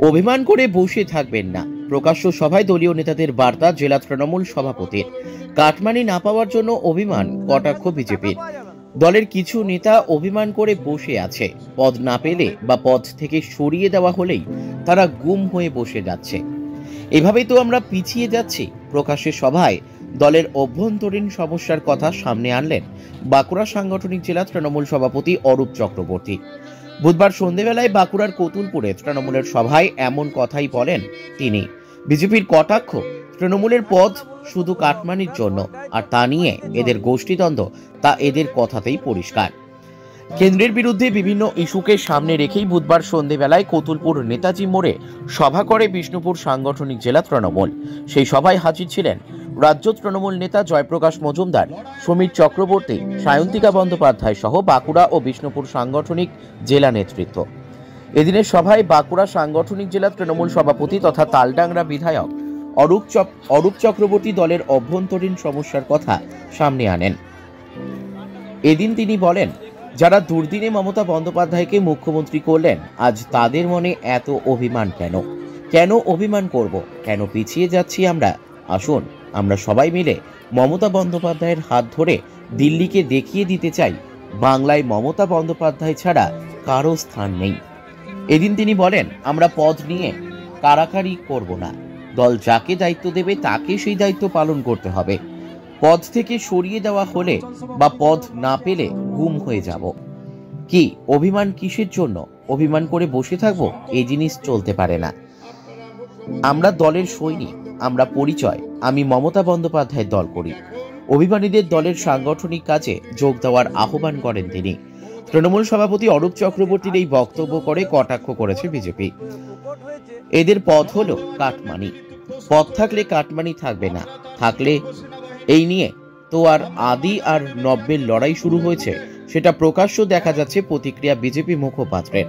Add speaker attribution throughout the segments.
Speaker 1: অভিমান করে বসে থাকবেন না। প্রকাশ্য সভায় দলীয় নেতাদের বার্তা জেলা তৃণমূল সভাপতির। কাটমানি না পাওয়ার জন্য অভিমান, কটাক্ষ বিজেপির। দলের কিছু নেতা অভিমান করে বসে আছে। পদ না পেলে বা পদ থেকে সরিয়ে দেওয়া হলেই তারা গুম হয়ে বসে যাচ্ছে। এভাবেই তো আমরা পিছিয়ে যাচ্ছি। প্রকাশ্যে সভায় দলের অভ্যন্তরীণ সমস্যার কথা সামনে আনলেন বাঁকুড়া সাংগঠনিক জেলা তৃণমূল সভাপতি অরূপ চক্রবর্তী। বুধবার সন্ধ্যেবেলায় বাঁকুড়ার কতুলপুরে তৃণমূলের সভায় এমন কথাই বলেন তিনি। বিজেপির কটাক্ষ, তৃণমূলের পদ শুধু কাটমানির জন্য, আর তা নিয়ে এদের গোষ্ঠীদ্বন্দ্ব, তা এদের কথাতেই পরিষ্কার। কেন্দ্রের বিরুদ্ধে বিভিন্ন ইস্যুকে সামনে রেখেই বুধবার সন্ধ্যেবেলায় কতুলপুর নেতাজি মোড়ে সভা করে বিষ্ণুপুর সাংগঠনিক জেলা তৃণমূল। সেই সভায় হাজির ছিলেন রাজ্য তৃণমূল নেতা জয়প্রকাশ মজুমদার, সমীর চক্রবর্তী, সায়ন্তিকা বন্দ্যোপাধ্যায় সহ বাঁকুড়া ও বিষ্ণুপুর সাংগঠনিক জেলা নেতৃত্ব। এদিনের সভায় বাঁকুড়া সাংগঠনিক জেলা তৃণমূল সভাপতি তথা তালডাংরা বিধায়ক অরূপ চক্রবর্তী দলের অভ্যন্তরীণ সমস্যার কথা সামনে আনেন। এদিন তিনি বলেন, যারা দুর্দিনে মমতা বন্দ্যোপাধ্যায়কে মুখ্যমন্ত্রী করলেন, আজ তাদের মনে এত অভিমান কেন? কেন অভিমান করব? কেন পিছিয়ে যাচ্ছি আমরা? আসুন আমরা সবাই মিলে মমতা বন্দ্যোপাধ্যায়ের হাত ধরে দিল্লিকে দেখিয়ে দিতে চাই, বাংলায় মমতা বন্দ্যোপাধ্যায় ছাড়া কারো স্থান নেই। এদিন তিনি বলেন, আমরা পদ নিয়ে কাড়াকাড়ি করব না। দল যাকে দায়িত্ব দেবে তাকে সেই দায়িত্ব পালন করতে হবে। পদ থেকে সরিয়ে দেওয়া হলে বা পদ না পেলে গুম হয়ে যাব। কি অভিমান কিসের জন্য? অভিমান করে বসে থাকবো? এই জিনিস চলতে পারে না। আমরা দলের সৈনিক, আমরা পরিচয়। আমি মমতা বন্দ্যোপাধ্যায়ের দল করি। অভিমানীদের দলের সাংগঠনিক কাজে যোগ দেওয়ার আহ্বান করেন তিনি। তৃণমূল সভাপতি অরূপ চক্রবর্তীর এই বক্তব্য করে কটাক্ষ করেছে বিজেপি। এদের পথ হলো কাটমানি। পথ থাকলে কাটমানি থাকবে না। থাকলে এই নিয়ে তো আর আদি আর নব্যের লড়াই শুরু হয়েছে, সেটা প্রকাশ্য দেখা যাচ্ছে প্রতিক্রিয়া বিজেপি মুখপাত্রের।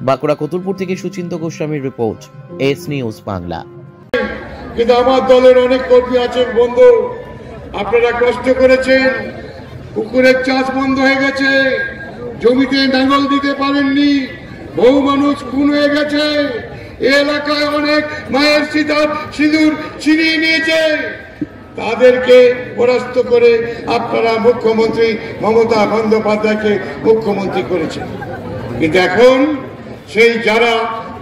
Speaker 1: বাঁকুড়া কতুলপুর থেকে সুচিন্ত গোস্বামীর রিপোর্ট, এস নিউজ বাংলা।
Speaker 2: কিন্তু আমার দলের অনেক কর্মী আছেন বন্ধু, আপনারা কষ্ট করেছেন, পুকুরের চাষ বন্ধ হয়ে গেছে, জমিতে নাঙল দিতে পারেননি, বহু মানুষ খুন হয়ে গেছে, এলাকায় অনেক মায়ের সিঁদুর ছিনিয়ে নিয়েছে। তাদেরকে পরাস্ত করে আপনারা মুখ্যমন্ত্রী মমতা বন্দ্যোপাধ্যায়কে মুখ্যমন্ত্রী করেছেন। কিন্তু এখন সেই যারা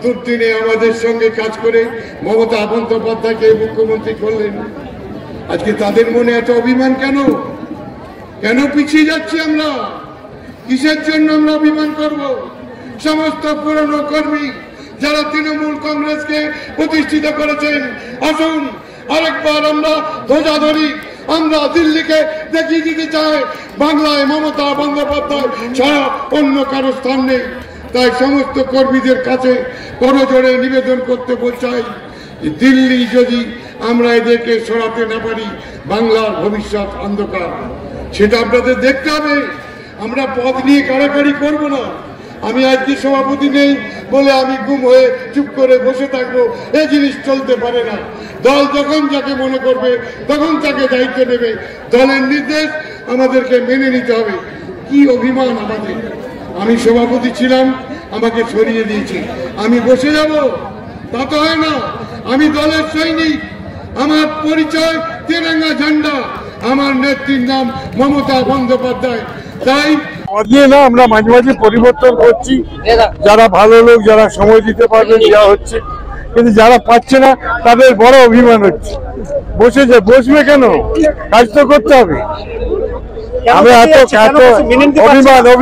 Speaker 2: দুর্দিনে আমাদের সঙ্গে কাজ করে মমতা বন্দ্যোপাধ্যায়কে মুখ্যমন্ত্রী করলেন, আজকে তাদের মনে এত অভিমান কেন? কেন পিছিয়ে যাচ্ছি আমরা? কিসের জন্য আমরা অভিমান করব? সমস্ত পুরনো কর্মী যারা তৃণমূল কংগ্রেসকে প্রতিষ্ঠিত করেছেন, আসুন আরেকবার আমরা ধ্বজা ধরি। আমরা দিল্লিকে দেখিয়ে দিতে চাই, বাংলায় মমতা বন্দ্যোপাধ্যায় ছাড়া অন্য কারো স্থান নেই। তাই সমস্ত কর্মীদের কাছে করজোড়ে নিবেদন করতে চাই, দিল্লি যদি আমরা এদেরকে সরাতে না পারি, বাংলার ভবিষ্যৎ অন্ধকার। সেটা আপনাদের দেখতে হবে। আমরা পদ নিয়ে কাড়াকাড়ি করব না। আমি আজকে সভাপতি নেই বলে আমি গুম হয়ে চুপ করে বসে থাকবো, এই জিনিস চলতে পারে না। দল যখন যাকে মনে করবে তখন তাকে দায়িত্ব নেবে। দলের নির্দেশ আমাদেরকে মেনে নিতে হবে। কি অভিমান আমাদের! আমি সভাপতি ছিলাম, আমাকে সরিয়ে দিয়েছে, আমি বসে যাব? তা তো হয় না। আমি দলের সৈনিক, আমার পরিচয় তেরঙ্গা ঝান্ডা, আমার নেত্রীর নাম মমতা বন্দ্যোপাধ্যায়। তাই
Speaker 3: না, আমরা মাঝে মাঝে পরিবর্তন করছি। যারা ভালো লোক, যারা সময় দিতে পারবেন, দেওয়া হচ্ছে। কিন্তু যারা পাচ্ছে না তাদের বড় অভিমান হচ্ছে। বসবে কেন? কাজ তো করতে হবে। আমি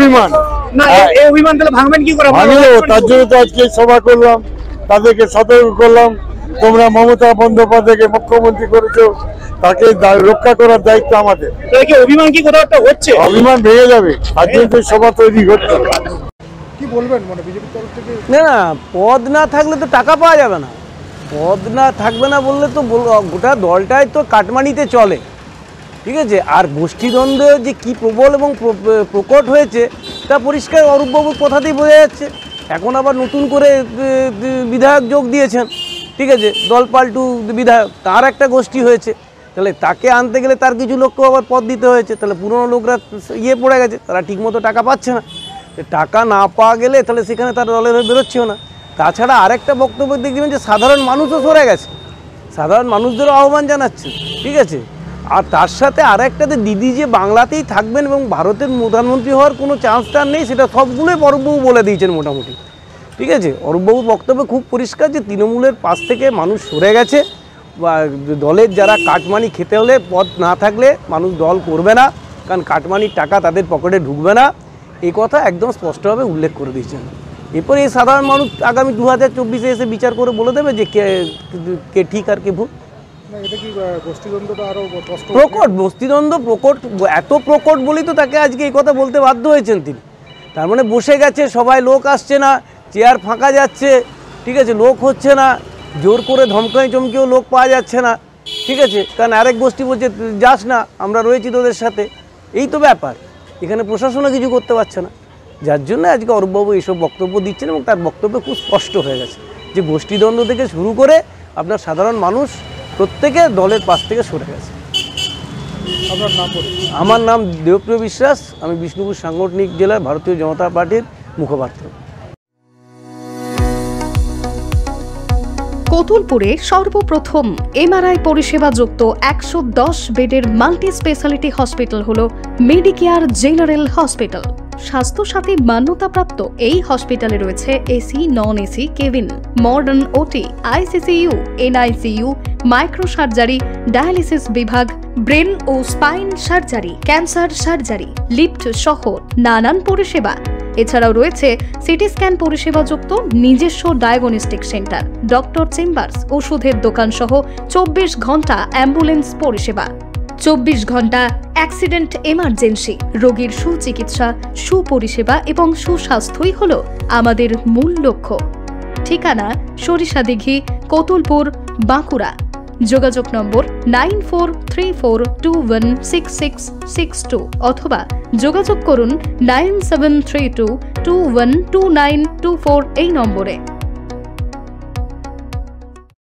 Speaker 3: অভিমান তার জন্য তো আজকে সভা করলাম, তাদেরকে সতর্ক করলাম, তোমরা মমতা বন্দ্যোপাধ্যায়কে মুখ্যমন্ত্রী করেছো, তাকে রক্ষা করার দায়িত্ব আমাদের।
Speaker 4: অভিমান কি কোথাও একটা হচ্ছে?
Speaker 3: অভিমান ভেঙে যাবে, তার জন্য সভা তৈরি করতে হবে।
Speaker 4: কি বলবেন মানে বিজেপির তরফ থেকে?
Speaker 5: না, পদ না থাকলে তো টাকা পাওয়া যাবে না। পদ না থাকবে না বললে তো গোটা দলটাই তো কাটমানিতে চলে, ঠিক আছে। আর গোষ্ঠীদ্বন্দ্ব যে কি প্রবল এবং প্রকট হয়েছে তা পরিষ্কার অরূপবাবুর কথাতেই বোঝা যাচ্ছে। এখন আবার নতুন করে বিধায়ক যোগ দিয়েছেন, ঠিক আছে, দল পাল্টু বিধায়ক, তার একটা গোষ্ঠী হয়েছে। তাহলে তাকে আনতে গেলে তার কিছু লোককেও আবার পদ দিতে হয়েছে। তাহলে পুরনো লোকরা পড়ে গেছে, তারা ঠিকমতো টাকা পাচ্ছে না। টাকা না পাওয়া গেলে তাহলে সেখানে তার দলের হয়ে বেরোচ্ছেও না। তাছাড়া আরেকটা বক্তব্য দেখবেন যে সাধারণ মানুষও সরে গেছে, সাধারণ মানুষদেরও আহ্বান জানাচ্ছে, ঠিক আছে। আর তার সাথে আরেকটাতে দিদি যে বাংলাতেই থাকবেন এবং ভারতের প্রধানমন্ত্রী হওয়ার কোনো চান্স তার নেই, সেটা সবগুলোই অরূপবাবু বলে দিয়েছেন মোটামুটি, ঠিক আছে। অরূপবাবুর বক্তব্য খুব পরিষ্কার যে তৃণমূলের পাশ থেকে মানুষ সরে গেছে, বা দলের যারা কাটমানি খেতে হলে পদ না থাকলে মানুষ দল করবে না, কারণ কাটমানির টাকা তাদের পকেটে ঢুকবে না, এই কথা একদম স্পষ্টভাবে উল্লেখ করে দিয়েছেন। এরপরে এই সাধারণ মানুষ আগামী 2024-এ এসে বিচার করে বলে দেবে যে কে ঠিক আর কে ভুল।
Speaker 4: এটা কি গোষ্ঠীদ্বন্দ্বটা আরো কষ্ট?
Speaker 5: প্রকট গোষ্ঠীদ্বন্দ্ব, প্রকট, এত প্রকট বলেই তো তাকে আজকে এই কথা বলতে বাধ্য হয়েছেন তিনি। তার মানে বসে গেছে সবাই, লোক আসছে না, চেয়ার ফাঁকা যাচ্ছে, ঠিক আছে, লোক হচ্ছে না, জোর করে ধমকাই চমকেও লোক পাওয়া যাচ্ছে না, ঠিক আছে, কারণ আরেক গোষ্ঠী বলছে যাস না, আমরা রয়েছি তোদের সাথে, এই তো ব্যাপার। এখানে প্রশাসনও কিছু করতে পারছে না, যার জন্য আজকে অরূপবাবু এইসব বক্তব্য দিচ্ছেন এবং তার বক্তব্য খুব স্পষ্ট হয়ে গেছে যে গোষ্ঠীদ্বন্দ্ব থেকে শুরু করে আপনার সাধারণ মানুষ প্রত্যেকে দলের পাশ থেকে সরে গেছে।
Speaker 4: আপনার নাম বলুন।
Speaker 5: আমার নাম দেবপ্রিয় বিশ্বাস, আমি বিষ্ণুপুর সাংগঠনিক জেলার ভারতীয় জনতা পার্টির মুখপাত্র।
Speaker 6: কোতুলপুরে সর্বপ্রথম এমআরআই পরিষেবা যুক্ত 110 বেডের মাল্টি স্পেশালিটি হসপিটাল হল মেডিকেয়ার জেনারেল হসপিটাল। স্বাস্থ্যসাথী মান্যতাপ্রাপ্ত এই হসপিটালে রয়েছে AC, non AC cabin, modern OT, ICCU, NICU, micro surgery, dialysis বিভাগ, ব্রেন ও spine surgery, cancer surgery, lift সহ নানান পরিষেবা। এছাড়াও রয়েছে সিটি স্ক্যান পরিষেবাযুক্ত নিজস্ব ডায়াগনস্টিক সেন্টার, ডক্টর চেম্বার্স, ওষুধের দোকান সহ 24 ঘন্টা অ্যাম্বুলেন্স পরিষেবা, 24 ঘন্টা অ্যাক্সিডেন্ট এমার্জেন্সি। রোগীর সুচিকিৎসা, সুপরিষেবা এবং সুস্বাস্থ্যই হল আমাদের মূল লক্ষ্য। ঠিকানা সরিষাদিঘি, কোতুলপুর, বাঁকুড়া। যোগাযোগ নম্বর 9434216662 অথবা যোগাযোগ করুন 9732212924 এই নম্বরে।